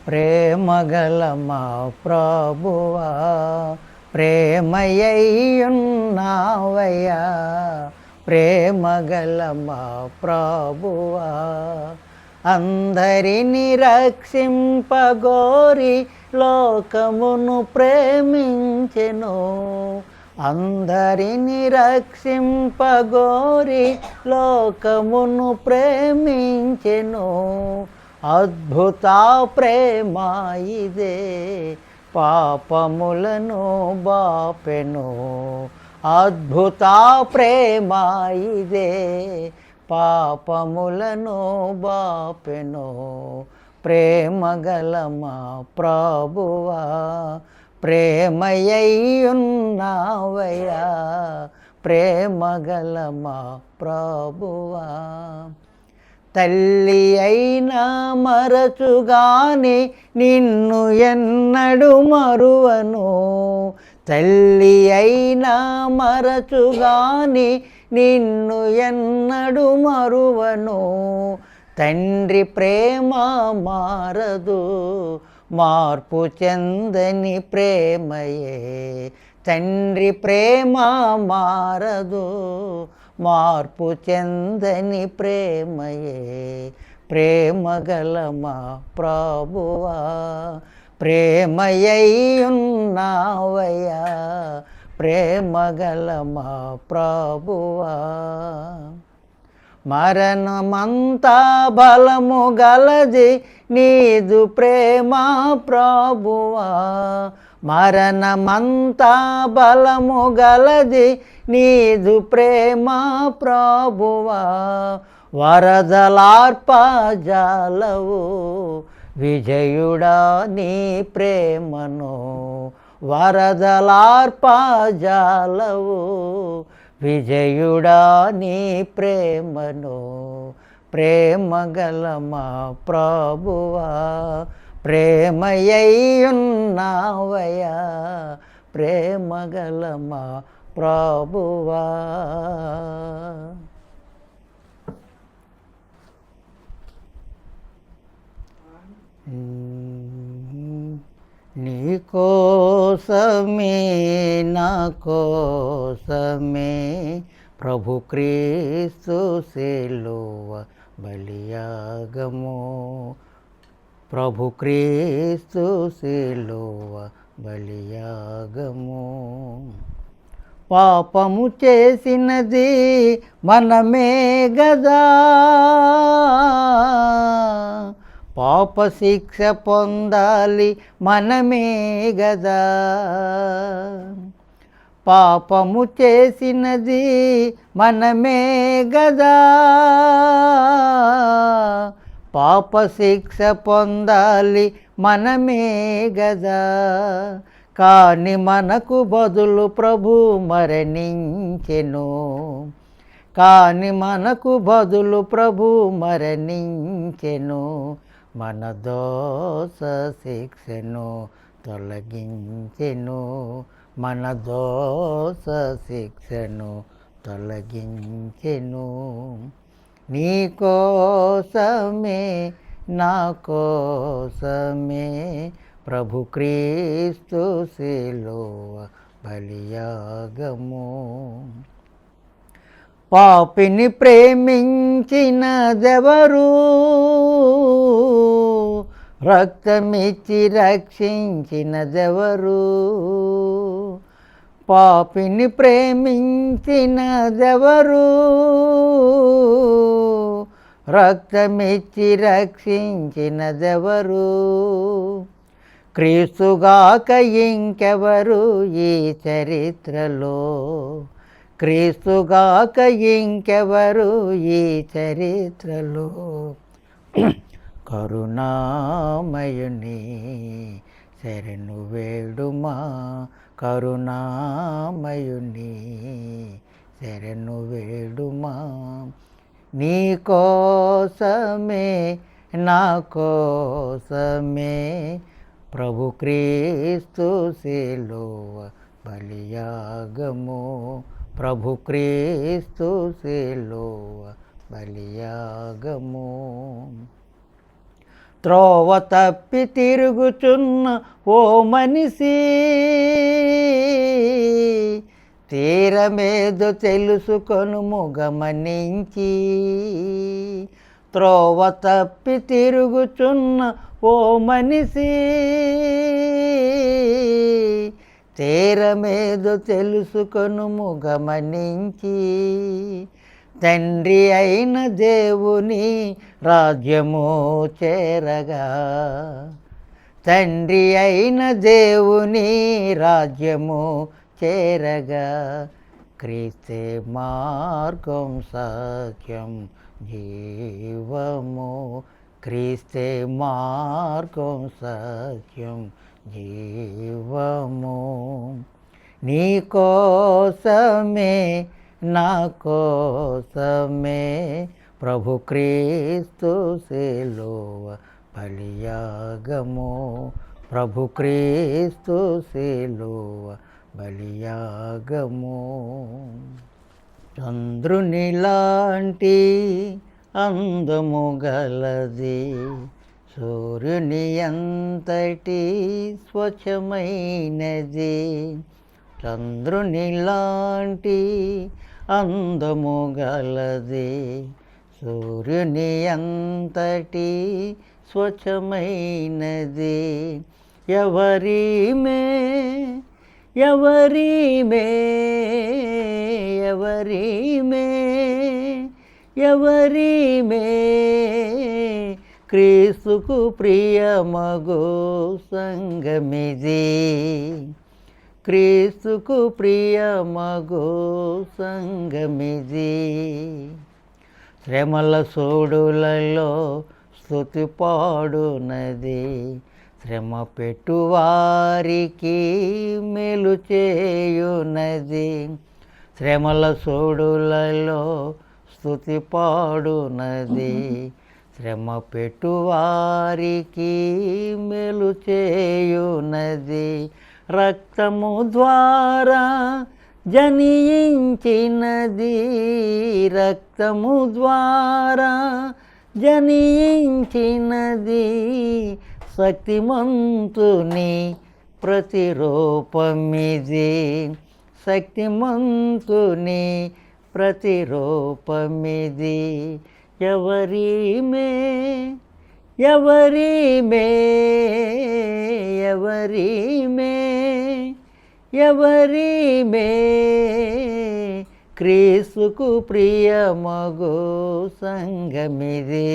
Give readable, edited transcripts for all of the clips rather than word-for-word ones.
ప్రేమగల మా ప్రభువా ప్రేమయ్యున్నావయ్యా, ప్రేమగల మా ప్రభువా అందరిని రక్షింపగోరి లోకమును ప్రేమించెను. అందరిని రక్షింపగోరి లోకమును ప్రేమించెను. అద్భుత ప్రేమ ఇదే పాపములను బాపెను. అద్భుత ప్రేమ ఇదే పాపములను బాపెను. ప్రేమగల మా ప్రభువా ప్రేమయ్యున్నావయ్యా, ప్రేమగల మా ప్రభువా తల్లి అయినా మరచుగాని నిన్ను ఎన్నడు మరువను. తల్లి అయినా మరచుగాని నిన్ను ఎన్నడు మరువను. తండ్రి ప్రేమ మారదు, మార్పు చెందని ప్రేమయే. తండ్రి ప్రేమ మారదు, మార్పు చెందని ప్రేమయే. ప్రేమగల మా ప్రభువా ప్రేమయ్యున్నావయ్యా, ప్రేమగల మా ప్రభువా మరణమంతా బలము గలది నీదు ప్రేమ ప్రభువా. మరణమంతా బలము గలది నీదు ప్రేమ ప్రభువా. వరదలార్పజాలవు విజయుడా నీ ప్రేమను. వరదలార్పజాలవు విజయుడా నీ ప్రేమను. ప్రేమగల మా ప్రభువా ప్రేమయ్యున్నావయ్యా, ప్రేమగల మా ప్రభువా. నీ కోసమే నా కోసమే ప్రభు క్రీస్తు సిలువ బలియాగము. ప్రభు క్రీస్తు సిలువ బలియాగము. పాపము చేసినది మనమే గదా, పాప శిక్ష పొందాలి మనమే గదా. పాపము చేసినది మనమే గదా, పాప శిక్ష పొందాలి మనమే గదా. కాని మనకు బదులు ప్రభు మరణించెను. కాని మనకు బదులు ప్రభు మరణించెను. మన దోష శిక్షను తొలగించెను. మన దోష శిక్షను తొలగించెను. నీ కోసమే నా కోసమే ప్రభు క్రీస్తు సిలువ బలియాగము. పాపిని ప్రేమించినదెవరు, రక్తమిచ్చి రక్షించినదెవరు. పాపిని ప్రేమించినదెవరు, రక్తమిచ్చి రక్షించినదెవరు. క్రీస్తుగాక ఇంకెవరు ఈ చరిత్రలో. క్రీస్తుగాక ఇంకెవరు ఈ చరిత్రలో. కరుణామయుని శరణు వేడుమా, కరుణామయుని శరణు వేడుమా. నీ కోసమే నా కోసమే ప్రభు క్రీస్తు సిలువ బలియాగము. ప్రభు క్రీస్తు సిలువ బలియాగము. త్రోవ తప్పి తిరుగుచున్న ఓ మనిషి, తీరమేదో తెలుసుకొనుము గమనించి. త్రోవ తప్పి తిరుగుచున్న ఓ మనిషి, తీరమేదో తెలుసుకొనుము గమనించి. తండ్రి అయిన దేవుని రాజ్యము చేరగా, తండ్రి అయిన దేవుని రాజ్యము చేరగా, క్రీస్తే మార్గం సత్యం జీవము, క్రీస్తే మార్గం సత్యం జీవము. నీ కోసమే నా కోసమే ప్రభు క్రీస్తు శిలువ బలియాగము, ప్రభు క్రీస్తు శిలువ బలియాగము. చంద్రుని లాంటి అందము గలది, సూర్యుని అంతటి స్వచ్ఛమైనది. చంద్రుని లాంటి అందము గలది, సూర్యుని అంతటి స్వచ్ఛమైనది. ఎవరిమే ఎవరిమే ఎవరిమే ఎవరిమే క్రీస్తుకు ప్రియమగు సంగమిది, క్రీస్తుకు ప్రియమగు సంగమిది. శ్రమల సోడులలో స్తుతి పాడునది, శ్రమ పెట్టువారికి మేలు చేయునది. శ్రమల సోడులలో స్తుతి పాడునది, శ్రమ పెట్టువారికి మేలు చేయునది. రక్తము ద్వారా జనించినది, రక్తము ద్వారా జనించినది. శక్తిమంతుని ప్రతిరూపమిది, శక్తిమంతుని ప్రతిరూపమిది. ఎవరిమే ఎవరిమే ఎవరిమే ఎవరిమే క్రీస్తుకు ప్రియమగు సంగమిది,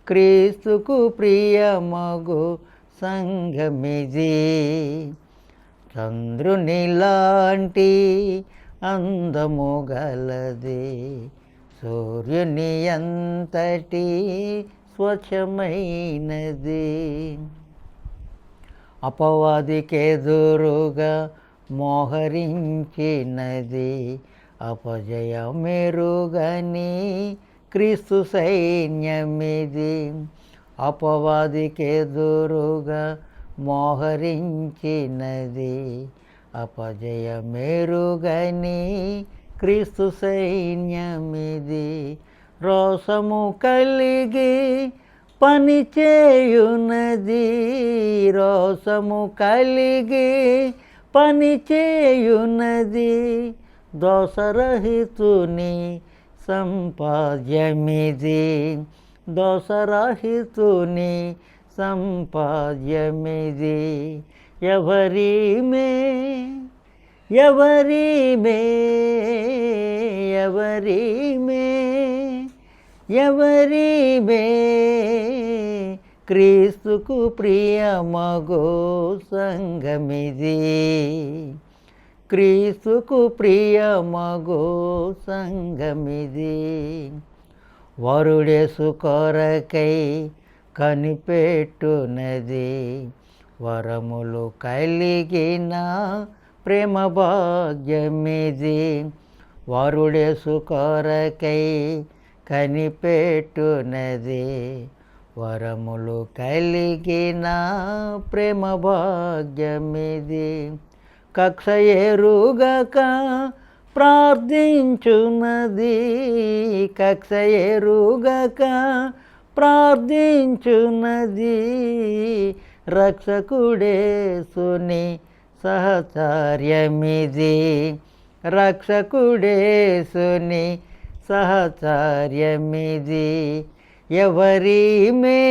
క్రీస్తుకు ప్రియమగు సంగమిది. చంద్రుని లాంటి అందము గలది, సూర్యుని అంతటి స్వచ్ఛమైనది. అపవాదికెదురుగా మోహరించినది, అపజయమెరుగని క్రీస్తు సైన్యమిది. అపవాదికెదురుగా మోహరించినది, అపజయమెరుగని క్రీస్తు సైన్యమిది. రోషము కలిగి పని చేయునది, రోషము కలిగి పని చేయునది. దోషరహితుని సంపాద్యమిది, దోషరహితుని సంపాద్యమిది. ఎవరిమే ఎవరిమే ఎవరిమే ఎవరిమే క్రీస్తుకు ప్రియమగు సంగమిది, క్రీస్తుకు ప్రియమగు సంగమిది. వరుడేసు కొరకై కనిపెట్టునది, వరములు కలిగిన ప్రేమ భాగ్యమిది. వరుడేసు కొరకై కనిపెట్టునది, వరములు కలిగిన ప్రేమ భాగ్యమిది. కక్ష ఎరుగక ప్రార్థించున్నది, కక్ష ఎరుగక ప్రార్థించున్నది రక్షకుడేసుని సహచర్యమిది. రక్షకుడేసుని సహచర్యమిది. ఎవరిమే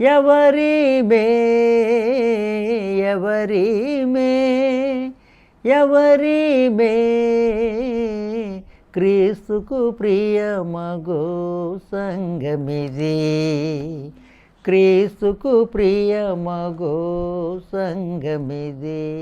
ఎవరిమే ఎవరిమే ఎవరిమే క్రీస్తుకు ప్రియమగో సంగమిది. క్రీస్తుకు ప్రియమగో సంగమిది.